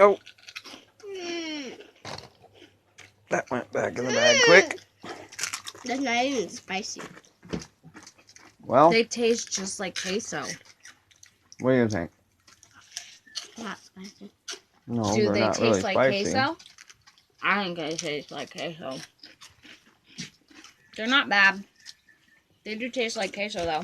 Oh. That went back in the bag quick. That's not even spicy. Well, They taste just like queso. what do you think? Not spicy. No, Do they're they not taste really like spicy. queso? I think they taste like queso. They're not bad. They do taste like queso, though.